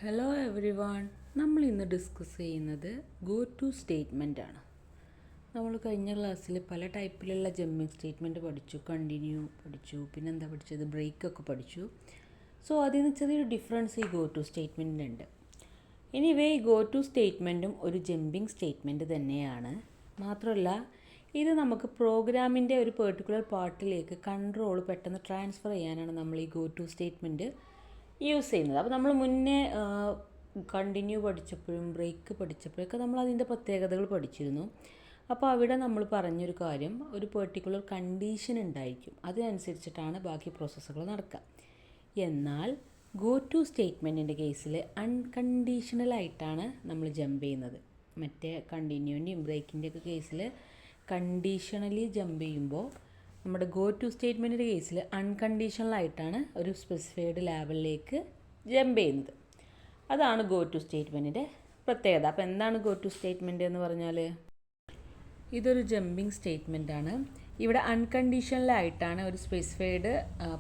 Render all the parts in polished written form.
Hello every one. നമ്മൾ ഇന്ന് discuss ചെയ്യുന്നത് ഗോ ടു സ്റ്റേറ്റ്മെൻ്റ് ആണ്. നമ്മൾ കഴിഞ്ഞ ക്ലാസ്സിൽ പല ടൈപ്പിലുള്ള ജമ്പിങ് സ്റ്റേറ്റ്മെൻറ്റ് പഠിച്ചു, കണ്ടിന്യൂ പഠിച്ചു, പിന്നെന്താ പഠിച്ചത്, ബ്രേക്കൊക്കെ പഠിച്ചു. സോ അതിൽ നിന്ന് ചെറിയൊരു ഡിഫറൻസ് ഈ ഗോ ടു സ്റ്റേറ്റ്മെൻറ്റിനുണ്ട്. എനിവേ ഈ ഗോ ടു സ്റ്റേറ്റ്മെൻറ്റും ഒരു ജമ്പിങ് സ്റ്റേറ്റ്മെൻറ്റ് തന്നെയാണ്. മാത്രമല്ല ഇത് നമുക്ക് പ്രോഗ്രാമിൻ്റെ ഒരു പെർട്ടിക്കുലർ പാർട്ടിലേക്ക് കൺട്രോൾ പെട്ടെന്ന് ട്രാൻസ്ഫർ ചെയ്യാനാണ് നമ്മൾ ഈ ഗോ ടു സ്റ്റേറ്റ്മെൻറ്റ് യൂസ് ചെയ്യുന്നത്. അപ്പോൾ നമ്മൾ മുന്നേ കണ്ടിന്യൂ പഠിച്ചപ്പോഴും ബ്രേക്ക് പഠിച്ചപ്പോഴൊക്കെ നമ്മൾ അതിൻ്റെ പ്രത്യേകതകൾ പഠിച്ചിരുന്നു. അപ്പോൾ അവിടെ നമ്മൾ പറഞ്ഞൊരു കാര്യം, ഒരു പെർട്ടിക്കുലർ കണ്ടീഷൻ ഉണ്ടായിരിക്കും, അതിനനുസരിച്ചിട്ടാണ് ബാക്കി പ്രോസസ്സുകൾ നടക്കുക. എന്നാൽ ഗോ ടു സ്റ്റേറ്റ്മെൻറ്റിൻ്റെ കേസിൽ അൺകണ്ടീഷണലായിട്ടാണ് നമ്മൾ ജമ്പ് ചെയ്യുന്നത്. മറ്റേ കണ്ടിന്യൂൻ്റെയും ബ്രേക്കിൻ്റെയൊക്കെ കേസിൽ കണ്ടീഷണലി ജമ്പ് ചെയ്യുമ്പോൾ നമ്മുടെ ഗോ ടു സ്റ്റേറ്റ്മെൻറ്റിൻ്റെ കേസിൽ അൺകണ്ടീഷണലായിട്ടാണ് ഒരു സ്പെസിഫൈഡ് ലെവലിലേക്ക് ജമ്പ് ചെയ്യുന്നത്. അതാണ് ഗോ ടു സ്റ്റേറ്റ്മെൻറ്റിൻ്റെ പ്രത്യേകത. അപ്പോൾ എന്താണ് ഗോ ടു സ്റ്റേറ്റ്മെൻറ്റ് എന്ന് പറഞ്ഞാൽ, ഇതൊരു ജമ്പിങ് സ്റ്റേറ്റ്മെൻറ്റാണ്. ഇവിടെ അൺകണ്ടീഷണലായിട്ടാണ് ഒരു സ്പെസിഫൈഡ്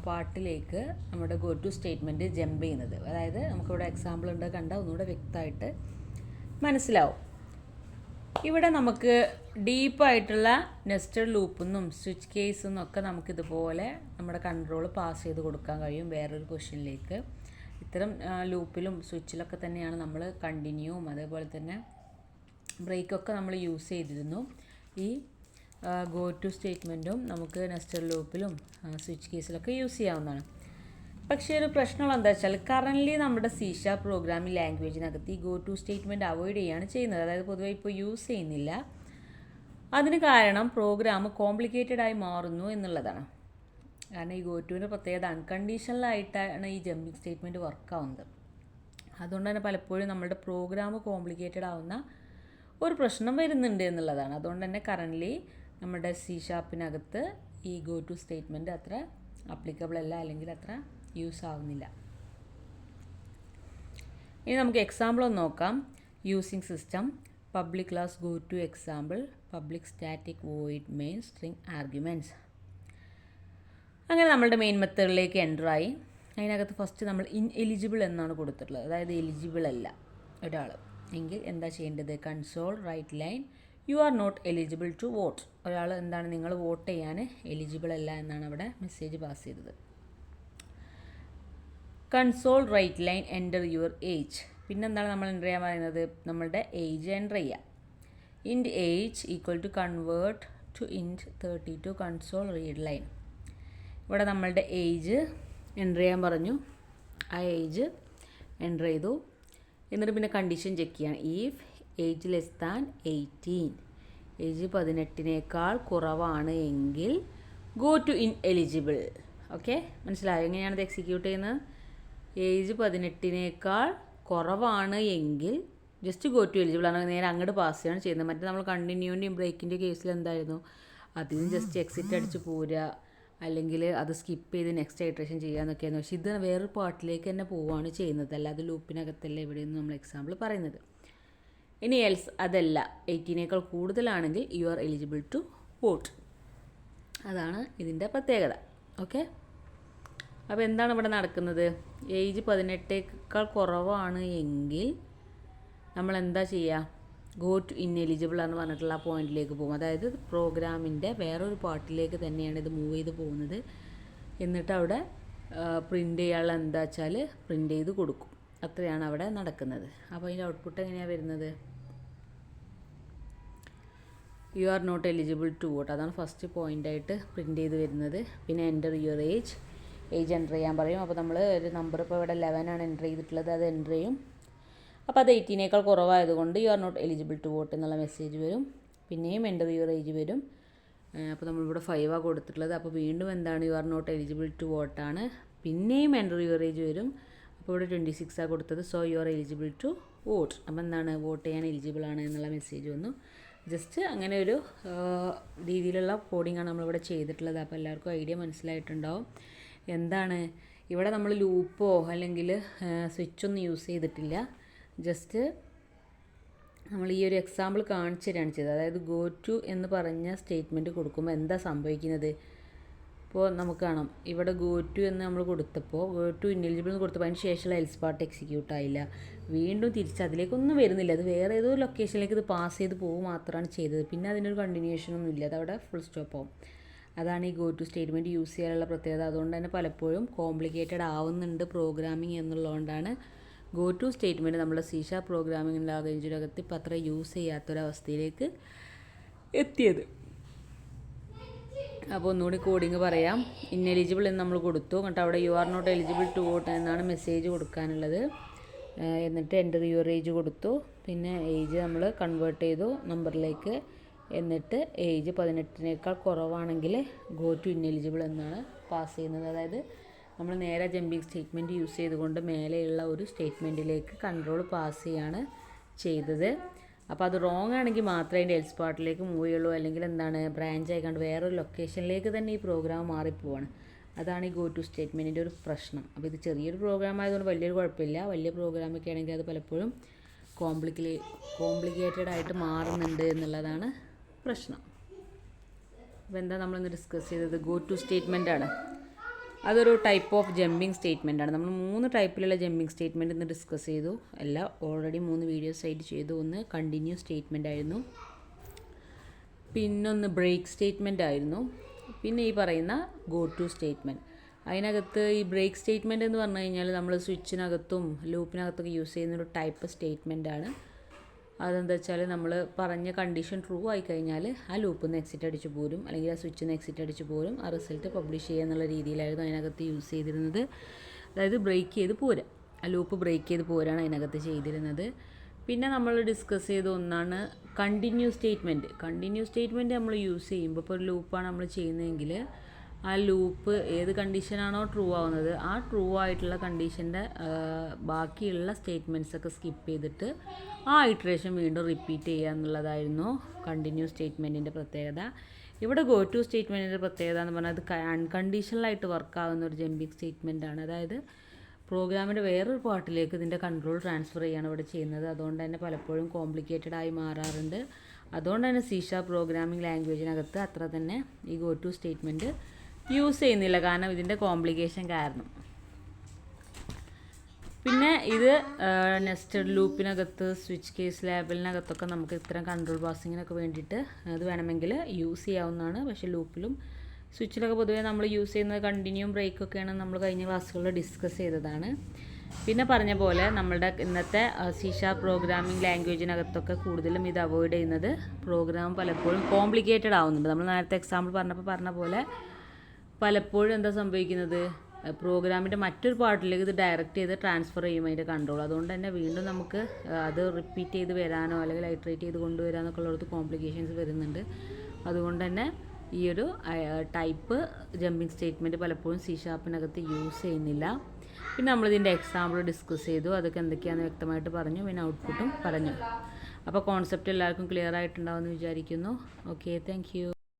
പാർട്ടിലേക്ക് നമ്മുടെ ഗോ ടു സ്റ്റേറ്റ്മെൻറ്റ് ജമ്പ് ചെയ്യുന്നത്. അതായത് നമുക്കിവിടെ എക്സാമ്പിൾ ഉണ്ട്, കണ്ടാൽ ഒന്നുകൂടെ വ്യക്തമായിട്ട് മനസ്സിലാവും. ഇവിടെ നമുക്ക് ഡീപ്പായിട്ടുള്ള നെസ്റ്റഡ് ലൂപ്പെന്നും സ്വിച്ച് കേസെന്നും ഒക്കെ നമുക്കിതുപോലെ നമ്മുടെ കൺട്രോൾ പാസ് ചെയ്ത് കൊടുക്കാൻ കഴിയും വേറൊരു പൊസിഷനിലേക്ക്. ഇത്തരം ലൂപ്പിലും സ്വിച്ചിലൊക്കെ തന്നെയാണ് നമ്മൾ കണ്ടിന്യൂവും അതേപോലെ തന്നെ ബ്രേക്കൊക്കെ നമ്മൾ യൂസ് ചെയ്തിരുന്നു. ഈ ഗോ ടു സ്റ്റേറ്റ്മെൻറ്റും നമുക്ക് നെസ്റ്റഡ് ലൂപ്പിലും സ്വിച്ച് കേസിലൊക്കെ യൂസ് ചെയ്യാവുന്നതാണ്. പക്ഷേ ഒരു പ്രശ്നം എന്താ വെച്ചാൽ, കറൻ്റ്ലി നമ്മുടെ C# പ്രോഗ്രാമിംഗ് ലാംഗ്വേജിനകത്ത് ഈ ഗോ ടു സ്റ്റേറ്റ്മെൻറ്റ് അവോയ്ഡ് ചെയ്യുകയാണ് ചെയ്യുന്നത്. അതായത് പൊതുവെ ഇപ്പോൾ യൂസ് ചെയ്യുന്നില്ല. അതിന് കാരണം പ്രോഗ്രാം കോംപ്ലിക്കേറ്റഡ് ആയി മാറുന്നു എന്നുള്ളതാണ്. കാരണം ഈ ഗോ ടുവിൻ്റെ പ്രത്യേകത അൺകണ്ടീഷണലായിട്ടാണ് ഈ ജമ്പിങ് സ്റ്റേറ്റ്മെൻറ്റ് വർക്കാവുന്നത്. അതുകൊണ്ട് തന്നെ പലപ്പോഴും നമ്മുടെ പ്രോഗ്രാം കോംപ്ലിക്കേറ്റഡ് ആവുന്ന ഒരു പ്രശ്നം വരുന്നുണ്ട് എന്നുള്ളതാണ്. അതുകൊണ്ട് തന്നെ കറൻ്റ്ലി നമ്മുടെ C# ഈ ഗോ ടു സ്റ്റേറ്റ്മെൻറ്റ് അത്ര ആപ്ലിക്കബിൾ അല്ല, അല്ലെങ്കിൽ അത്ര യൂസ് ആവുന്നില്ല. ഇനി നമുക്ക് എക്സാമ്പിൾ ഒന്ന് നോക്കാം. Using system public class go to example public static void main string arguments. അങ്ങനെ നമ്മളുടെ മെയിൻ മെത്തേഡിലേക്ക് എൻ്റർ ആയി. അതിനകത്ത് ഫസ്റ്റ് നമ്മൾ ഇൻഎലിജിബിൾ എന്നാണ് കൊടുത്തിട്ടുള്ളത്. അതായത് എലിജിബിൾ അല്ല ഒരാൾ എങ്കിൽ എന്താ ചെയ്യേണ്ടത്, console write line you are not eligible to vote. ഒരാൾ എന്താണ്, നിങ്ങൾ വോട്ട് ചെയ്യാൻ എലിജിബിൾ അല്ല എന്നാണ് അവിടെ മെസ്സേജ് പാസ് ചെയ്തത്. Console write line enter your age. പിന്നെന്താണ് നമ്മൾ എൻ്റർ ചെയ്യാൻ പറയുന്നത്, നമ്മളുടെ ഏജ് എൻ്റർ ചെയ്യുക. Int age equal to convert to int 32 console read line. ഇവിടെ നമ്മളുടെ ഏജ് എൻ്റർ ചെയ്യാൻ പറഞ്ഞു. ആ ഏജ് എൻ്റർ ചെയ്തു. എന്നിട്ട് പിന്നെ കണ്ടീഷൻ ചെക്ക് ചെയ്യണം. If age less than 18, age 18നേക്കാൾ കുറവാണ് എങ്കിൽ ഗോ ടു ഇൻഎലിജിബിൾ. ഓക്കെ, മനസ്സിലായോ എങ്ങനെയാണിത് എക്സിക്യൂട്ട് ചെയ്യുന്നത്? ഏജ് 18നേക്കാൾ കുറവാണ് എങ്കിൽ ജസ്റ്റ് ഗോ ടു എലിജിബിൾ ആണ്, നേരെ അങ്ങോട്ട് പാസ് ചെയ്യാണ് ചെയ്യുന്നത്. മറ്റേ നമ്മൾ കണ്ടിന്യൂൻ്റെയും ബ്രേക്കിൻ്റെ കേസിൽ എന്തായിരുന്നു, അതിന് ജസ്റ്റ് എക്സിറ്റ് അടിച്ച് പോരുക, അല്ലെങ്കിൽ അത് സ്കിപ്പ് ചെയ്ത് നെക്സ്റ്റ് ഐട്രേഷൻ ചെയ്യാമെന്നൊക്കെയായിരുന്നു. പക്ഷേ ഇത് വേറൊരു പാർട്ടിലേക്ക് തന്നെ പോവുകയാണ് ചെയ്യുന്നത്, അല്ലാതെ ലൂപ്പിനകത്തല്ല ഇവിടെയൊന്നും നമ്മൾ എക്സാമ്പിൾ പറയുന്നത്. ഇനി എൽസ് അതല്ല, 18നേക്കാൾ കൂടുതലാണെങ്കിൽ you are eligible to vote. അതാണ് ഇതിൻ്റെ പ്രത്യേകത. ഓക്കെ, അപ്പോൾ എന്താണ് ഇവിടെ നടക്കുന്നത്, ഏജ് 18നേക്കാൾ കുറവാണ് എങ്കിൽ നമ്മൾ എന്താ ചെയ്യുക, ഗോ ടു ഇൻഎലിജിബിൾ എന്ന് പറഞ്ഞിട്ടുള്ള ആ പോയിന്റിലേക്ക് പോകും. അതായത് പ്രോഗ്രാമിൻ്റെ വേറൊരു പാർട്ടിലേക്ക് തന്നെയാണ് ഇത് മൂവ് ചെയ്ത് പോകുന്നത്. എന്നിട്ട് അവിടെ പ്രിൻ്റ് ചെയ്യാനുള്ള എന്താ വെച്ചാൽ പ്രിൻ്റ് ചെയ്ത് കൊടുക്കും. അത്രയാണ് അവിടെ നടക്കുന്നത്. അപ്പോൾ അതിൻ്റെ ഔട്ട്പുട്ട് എങ്ങനെയാണ് വരുന്നത്, you are not eligible to vote. അതാണ് ഫസ്റ്റ് പോയിൻ്റായിട്ട് പ്രിൻ്റ് ചെയ്ത് വരുന്നത്. പിന്നെ എൻ്റർ യുവർ ഏജ് എൻ്റർ ചെയ്യാൻ പറയും. അപ്പോൾ നമ്മൾ ഒരു നമ്പർ ഇപ്പോൾ ഇവിടെ 11 ആണ് എൻ്റർ ചെയ്തിട്ടുള്ളത്, അത് എൻ്റർ ചെയ്യും. അപ്പോൾ അത് 18നേക്കാൾ കുറവായതുകൊണ്ട് you are not eligible to vote എന്നുള്ള മെസ്സേജ് വരും. പിന്നെയും എൻ്റർ യുവർ ഏജ് വരും. അപ്പോൾ നമ്മളിവിടെ 5 ആണ് കൊടുത്തിട്ടുള്ളത്. അപ്പോൾ വീണ്ടും എന്താണ്, you are not eligible to വോട്ടാണ്. പിന്നെയും എൻ്റർ യുവർ ഏജ് വരും. അപ്പോൾ ഇവിടെ 26 ആണ് കൊടുത്തത്. So you are eligible to vote. അപ്പോൾ എന്താണ്, വോട്ട് ചെയ്യാൻ എലിജിബിൾ ആണ് എന്നുള്ള മെസ്സേജ് വന്നു. ജസ്റ്റ് അങ്ങനെ ഒരു രീതിയിലുള്ള കോഡിങ്ങാണ് നമ്മളിവിടെ ചെയ്തിട്ടുള്ളത്. അപ്പോൾ എല്ലാവർക്കും ഐഡിയ മനസ്സിലായിട്ടുണ്ടാവും. എന്താണ് ഇവിടെ നമ്മൾ ലൂപ്പോ അല്ലെങ്കിൽ സ്വിച്ചൊന്നും യൂസ് ചെയ്തിട്ടില്ല. ജസ്റ്റ് നമ്മൾ ഈ ഒരു എക്സാമ്പിൾ കാണിച്ചു തരാണ് ചെയ്തത്. അതായത് ഗോ ടു എന്ന് പറഞ്ഞ സ്റ്റേറ്റ്മെൻറ്റ് കൊടുക്കുമ്പോൾ എന്താ സംഭവിക്കുന്നത്, ഇപ്പോൾ നമുക്ക് കാണാം ഇവിടെ ഗോ ടു എന്ന് നമ്മൾ കൊടുത്തപ്പോൾ ഗോ ടു ഇന്നെലിജിബിൾ എന്ന് കൊടുത്തപ്പോൾ അതിന് ശേഷമുള്ള എൽസ് പാർട്ട് എക്സിക്യൂട്ട് ആയില്ല. വീണ്ടും തിരിച്ച് അതിലേക്കൊന്നും വരുന്നില്ല. അത് വേറെ ഏതോ ലൊക്കേഷനിലേക്ക് ഇത് പാസ് ചെയ്ത് പോകുക മാത്രമാണ് ചെയ്തത്. പിന്നെ അതിനൊരു കണ്ടിന്യൂഷൻ ഒന്നും ഇല്ല. അതവിടെ ഫുൾ സ്റ്റോപ്പ് ആവും. അതാണ് ഈ ഗോ ടു സ്റ്റേറ്റ്മെൻറ്റ് യൂസ് ചെയ്യാനുള്ള പ്രത്യേകത. അതുകൊണ്ട് തന്നെ പലപ്പോഴും കോംപ്ലിക്കേറ്റഡ് ആവുന്നുണ്ട് പ്രോഗ്രാമിംഗ് എന്നുള്ളതുകൊണ്ടാണ് ഗോ ടു സ്റ്റേറ്റ്മെൻറ്റ് നമ്മൾ C# പ്രോഗ്രാമിംഗ് ലാംഗ്വേജിനകത്ത് ഇപ്പം അത്ര യൂസ് ചെയ്യാത്തൊരവസ്ഥയിലേക്ക് എത്തിയത്. അപ്പോൾ ഒന്നുകൂടി കോഡിങ് പറയാം. ഇന്നെലിജിബിൾ എന്ന് നമ്മൾ കൊടുത്തു. എന്നിട്ട് അവിടെ you are not eligible to vote എന്നാണ് മെസ്സേജ് കൊടുക്കാനുള്ളത്. എന്നിട്ട് എൻ്റർ യുവർ ഏജ് കൊടുത്തു. പിന്നെ ഏജ് നമ്മൾ കൺവേർട്ട് ചെയ്തു നമ്പറിലേക്ക്. എന്നിട്ട് ഏജ് 18 കുറവാണെങ്കിൽ ഗോ ടു ഇന്നെലിജിബിൾ എന്നാണ് പാസ് ചെയ്യുന്നത്. അതായത് നമ്മൾ നേരെ ജമ്പിങ് സ്റ്റേറ്റ്മെൻറ്റ് യൂസ് ചെയ്തുകൊണ്ട് മേലെയുള്ള ഒരു സ്റ്റേറ്റ്മെൻറ്റിലേക്ക് കൺട്രോൾ പാസ് ചെയ്യാണ് ചെയ്തത്. അപ്പോൾ അത് റോങ് ആണെങ്കിൽ മാത്രമേ അതിൻ്റെ എൽസ് പാർട്ടിലേക്ക് മൂവ് ചെയ്യുള്ളൂ. അല്ലെങ്കിൽ എന്താണ് ബ്രാഞ്ച് ആയിക്കൊണ്ട് വേറൊരു ലൊക്കേഷനിലേക്ക് തന്നെ ഈ പ്രോഗ്രാം മാറിപ്പോവാണ്. അതാണ് ഈ ഗോ ടു സ്റ്റേറ്റ്മെൻറ്റിൻ്റെ ഒരു പ്രശ്നം. അപ്പോൾ ഇത് ചെറിയൊരു പ്രോഗ്രാം ആയതുകൊണ്ട് വലിയൊരു കുഴപ്പമില്ല. വലിയ പ്രോഗ്രാമൊക്കെ ആണെങ്കിൽ അത് പലപ്പോഴും കോംപ്ലിക്കേറ്റഡ് ആയിട്ട് മാറുന്നുണ്ട് എന്നുള്ളതാണ് പ്രശ്നം. അപ്പോൾ എന്താ നമ്മളിന്ന് ഡിസ്കസ് ചെയ്തത്? ഗോ ടു സ്റ്റേറ്റ്മെൻ്റ് ആണ്. അതൊരു ടൈപ്പ് ഓഫ് ജമ്പിങ് സ്റ്റേറ്റ്മെൻ്റ് ആണ്. നമ്മൾ 3 ടൈപ്പിലുള്ള ജമ്പിങ് സ്റ്റേറ്റ്മെൻറ്റ് ഇന്ന് ഡിസ്കസ് ചെയ്തു. എല്ലാം ഓൾറെഡി 3 വീഡിയോസ് ആയിട്ട് ചെയ്തു. ഒന്ന് കണ്ടിന്യൂ സ്റ്റേറ്റ്മെൻ്റ് ആയിരുന്നു, പിന്നൊന്ന് ബ്രേക്ക് സ്റ്റേറ്റ്മെൻ്റ് ആയിരുന്നു, പിന്നെ ഈ പറയുന്ന ഗോ ടു സ്റ്റേറ്റ്മെൻറ്റ്. അതിനകത്ത് ഈ ബ്രേക്ക് സ്റ്റേറ്റ്മെൻറ്റ് എന്ന് പറഞ്ഞു കഴിഞ്ഞാൽ നമ്മൾ സ്വിച്ചിനകത്തും ലൂപ്പിനകത്തൊക്കെ യൂസ് ചെയ്യുന്നൊരു ടൈപ്പ് സ്റ്റേറ്റ്മെൻ്റ് ആണ്. അതെന്താ വെച്ചാൽ നമ്മൾ പറഞ്ഞ കണ്ടീഷൻ ട്രൂ ആയി കഴിഞ്ഞാൽ ആ ലൂപ്പിൽ നിന്ന് എക്സിറ്റ് അടിച്ച് പോരും, അല്ലെങ്കിൽ ആ സ്വിച്ചിൽ നിന്ന് എക്സിറ്റ് അടിച്ച് പോരും. ആ റിസൾട്ട് പബ്ലിഷ് ചെയ്യുക എന്നുള്ള രീതിയിലായിരുന്നു അതിനകത്ത് യൂസ് ചെയ്തിരുന്നത്. അതായത് ബ്രേക്ക് ചെയ്ത് പോരുക, ആ ലൂപ്പ് ബ്രേക്ക് ചെയ്ത് പോരാണ് അതിനകത്ത് ചെയ്തിരുന്നത്. പിന്നെ നമ്മൾ ഡിസ്കസ് ചെയ്ത ഒന്നാണ് കണ്ടിന്യൂ സ്റ്റേറ്റ്മെൻറ്റ്. കണ്ടിന്യൂ സ്റ്റേറ്റ്മെൻറ്റ് നമ്മൾ യൂസ് ചെയ്യുമ്പോൾ ഇപ്പോൾ ഒരു ലൂപ്പാണ് നമ്മൾ ചെയ്യുന്നതെങ്കിൽ ആ ലൂപ്പ് ഏത് കണ്ടീഷനാണോ ട്രൂ ആവുന്നത് ആ ട്രൂ ആയിട്ടുള്ള കണ്ടീഷൻ്റെ ബാക്കിയുള്ള സ്റ്റേറ്റ്മെൻറ്റ്സൊക്കെ സ്കിപ്പ് ചെയ്തിട്ട് ആ ഇറ്ററേഷൻ വീണ്ടും റിപ്പീറ്റ് ചെയ്യുക എന്നുള്ളതായിരുന്നു കണ്ടിന്യൂ സ്റ്റേറ്റ്മെൻറ്റിൻ്റെ പ്രത്യേകത. ഇവിടെ ഗോ ടു സ്റ്റേറ്റ്മെൻറ്റിൻ്റെ പ്രത്യേകത എന്ന് പറഞ്ഞാൽ അത് അൺകണ്ടീഷണലായിട്ട് വർക്കാവുന്ന ഒരു ജമ്പിങ് സ്റ്റേറ്റ്മെൻറ്റാണ്. അതായത് പ്രോഗ്രാമിൻ്റെ വേറൊരു പാർട്ടിലേക്ക് ഇതിൻ്റെ കൺട്രോൾ ട്രാൻസ്ഫർ ചെയ്യാണ് ഇവിടെ ചെയ്യുന്നത്. അതുകൊണ്ട് തന്നെ പലപ്പോഴും കോംപ്ലിക്കേറ്റഡ് ആയി മാറാറുണ്ട്. അതുകൊണ്ട് തന്നെ C# പ്രോഗ്രാമിംഗ് ലാംഗ്വേജിനകത്ത് അത്ര തന്നെ ഈ ഗോ ടു സ്റ്റേറ്റ്മെൻറ്റ് യൂസ് ചെയ്യുന്നില്ല, കാരണം ഇതിൻ്റെ കോംപ്ലിക്കേഷൻ കാരണം. പിന്നെ ഇത് നെസ്റ്റഡ് ലൂപ്പിനകത്ത് സ്വിച്ച് കേസ് ലേബലിനകത്തൊക്കെ നമുക്ക് ഇത്തരം കൺട്രോൾ പാസിങ്ങിനൊക്കെ വേണ്ടിയിട്ട് അത് വേണമെങ്കിൽ യൂസ് ചെയ്യാവുന്നതാണ്. പക്ഷേ ലൂപ്പിലും സ്വിച്ചിലൊക്കെ പൊതുവേ നമ്മൾ യൂസ് ചെയ്യുന്നത് കണ്ടിന്യൂവും ബ്രേക്കൊക്കെയാണ്. നമ്മൾ കഴിഞ്ഞ ക്ലാസ്സുകളിൽ ഡിസ്കസ് ചെയ്തതാണ്. പിന്നെ പറഞ്ഞ പോലെ നമ്മളുടെ ഇന്നത്തെ C# പ്രോഗ്രാമിംഗ് ലാംഗ്വേജിനകത്തൊക്കെ കൂടുതലും ഇത് അവോയ്ഡ് ചെയ്യുന്നത് പ്രോഗ്രാം പലപ്പോഴും കോംപ്ലിക്കേറ്റഡ് ആവുന്നുണ്ട്. നമ്മൾ നേരത്തെ എക്സാമ്പിൾ പറഞ്ഞ പോലെ പലപ്പോഴും എന്താ സംഭവിക്കുന്നത്, പ്രോഗ്രാമിൻ്റെ മറ്റൊരു പാർട്ടിലേക്ക് ഇത് ഡയറക്റ്റ് ചെയ്ത് ട്രാൻസ്ഫർ ചെയ്യും അതിൻ്റെ കൺട്രോൾ. അതുകൊണ്ട് തന്നെ വീണ്ടും നമുക്ക് അത് റിപ്പീറ്റ് ചെയ്ത് വരാനോ അല്ലെങ്കിൽ ഐട്രേറ്റ് ചെയ്ത് കൊണ്ടുവരാനൊക്കെ ഉള്ളിടത്ത് കോംപ്ലിക്കേഷൻസ് വരുന്നുണ്ട്. അതുകൊണ്ട് തന്നെ ഈ ഒരു ടൈപ്പ് ജമ്പിങ് സ്റ്റേറ്റ്മെൻറ്റ് പലപ്പോഴും C# യൂസ് ചെയ്യുന്നില്ല. പിന്നെ നമ്മളിതിൻ്റെ എക്സാമ്പിൾ ഡിസ്കസ് ചെയ്തു, അതൊക്കെ എന്തൊക്കെയാണെന്ന് വ്യക്തമായിട്ട് പറഞ്ഞു, പിന്നെ ഔട്ട്പുട്ടും പറഞ്ഞു. അപ്പോൾ കോൺസെപ്റ്റ് എല്ലാവർക്കും ക്ലിയർ ആയിട്ടുണ്ടാവുമെന്ന് വിചാരിക്കുന്നു. Okay, thank you.